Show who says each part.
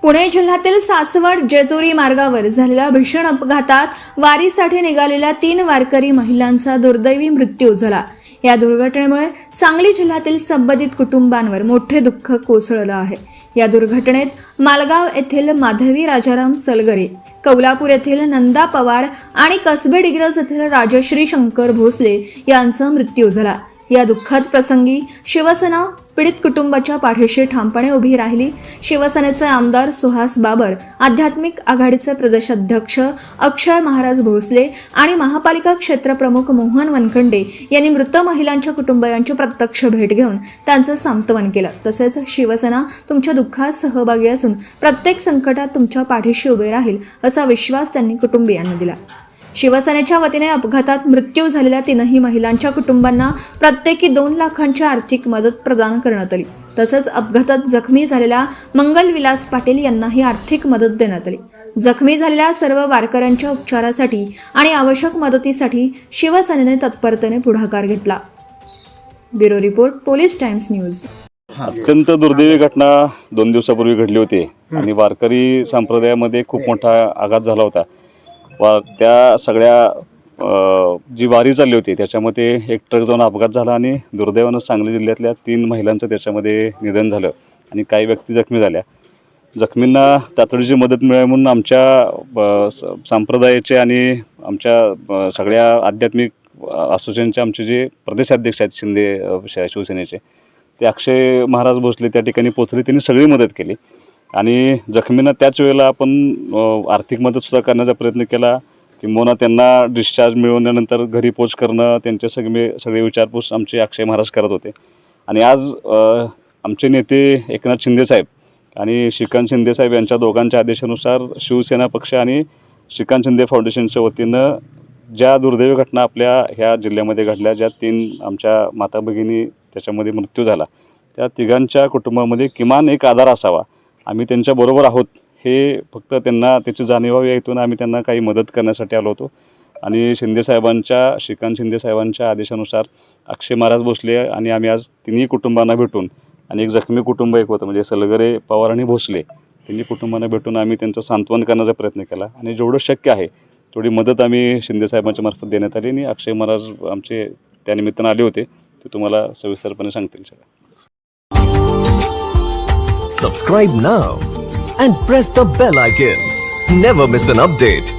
Speaker 1: पुणे जिल्ह्यातील सासवड जेजुरी मार्गावर झालेल्या भीषण अपघातात वारीसाठी निघालेल्या 3 वारकरी महिलांचा दुर्दैवी मृत्यू झाला। या दुर्घटनेमुळे सांगली जिल्ह्यातील संबंधित कुटुंबांवर मोठे दुःख कोसळलं आहे। या दुर्घटनेत मालगाव येथील माधवी राजाराम सलगरे, कौलापूर येथील नंदा पवार आणि कसबे डिग्रज येथील राजश्री शंकर भोसले यांचा मृत्यू झाला। या दुःखद प्रसंगी शिवसेना पीडित कुटुंबाच्या पाठीशी ठामपणे उभी राहिली। शिवसेनेचे आमदार सुहास बाबर, आध्यात्मिक आघाडीचे प्रदेशाध्यक्ष अक्षय महाराज भोसले आणि महापालिका क्षेत्रप्रमुख मोहन वनखंडे यांनी मृत महिलांच्या कुटुंबियांची प्रत्यक्ष भेट घेऊन त्यांचं सांत्वन केलं। तसेच शिवसेना तुमच्या दुःखात सहभागी असून प्रत्येक संकटात तुमच्या पाठीशी उभे राहील असा विश्वास त्यांनी कुटुंबियांना दिला। शिवसेनेच्या वतीने अपघातात मृत्यू झालेल्या 3ही महिलांच्या कुटुंबांना प्रत्येकी 2 लाखांची आर्थिक मदत प्रदान करण्यात आली। तसेच अपघातात जखमी झालेल्या मंगल विलास पाटील यांनाही आर्थिक मदत देण्यात आली। जखमी झालेल्या सर्व वारकऱ्यांच्या उपचारासाठी आणि आवश्यक मदतीसाठी शिवसेनेने तत्परतेने पुढाकार घेतला। Bureau report, police times news.
Speaker 2: अत्यंत दुर्दैवी घटना 2 दिवसापूर्वी घडली होती आणि वारकरी संप्रदायामध्ये खूप मोठा आघात झाला होता। त्या सगळ्या जी वारी चालली होती त्याच्यामध्ये एक ट्रक जाऊन अपघात झाला आणि दुर्दैवानं सांगली जिल्ह्यातल्या 3 महिलांचं त्याच्यामध्ये निधन झालं आणि काही व्यक्ती जखमी झाल्या। जखमींना तातडीची मदत मिळावी म्हणून आमच्या संप्रदायाचे आणि आमच्या सगळ्या आध्यात्मिक असोसिएशनचे आमचे जे प्रदेशाध्यक्ष आहेत शिंदे शिवसेनेचे, ते अक्षय महाराज भोसले त्या ठिकाणी पोहोचले। त्यांनी सगळी मदत केली आणि जखमींना त्याच वेळेला आपण आर्थिक मदतसुद्धा करण्याचा प्रयत्न केला। किंबहुना त्यांना डिस्चार्ज मिळवल्यानंतर घरी पोच करणं, त्यांचे सगळे विचारपूस आमचे अक्षय महाराज करत होते। आणि आज आमचे नेते एकनाथ शिंदेसाहेब आणि श्रीकांत शिंदेसाहेब यांच्या दोघांच्या आदेशानुसार शिवसेना पक्ष आणि श्रीकांत शिंदे फाउंडेशनच्या वतीनं ज्या दुर्दैवी घटना आपल्या ह्या जिल्ह्यामध्ये घडल्या, ज्या 3 आमच्या माता भगिनी त्याच्यामध्ये मृत्यू झाला, त्या तिघांच्या कुटुंबामध्ये किमान एक आधार असावा, आम्ही त्यांच्याबरोबर आहोत, हे फक्त त्यांना त्याची जाणीव व्हावी यातून आम्ही त्यांना काही मदत करण्यासाठी आलो होतो। आणि श्रीकांत शिंदेसाहेबांच्या आदेशानुसार अक्षय महाराज भोसले आणि आम्ही आज 3ही कुटुंबांना भेटून आणि एक जखमी कुटुंब एक होतं म्हणजे सलगरे, पवार आणि भोसले, 3ही कुटुंबांना भेटून आम्ही त्यांचं सांत्वन करण्याचा प्रयत्न केला आणि जेवढं शक्य आहे तेवढी मदत आम्ही शिंदेसाहेबांच्या मार्फत देण्यात आली। आणि अक्षय महाराज आमचे त्यानिमित्तानं आले होते, ते तुम्हाला सविस्तरपणे सांगतील सगळं।
Speaker 3: Subscribe now and press the bell icon. Never miss an update.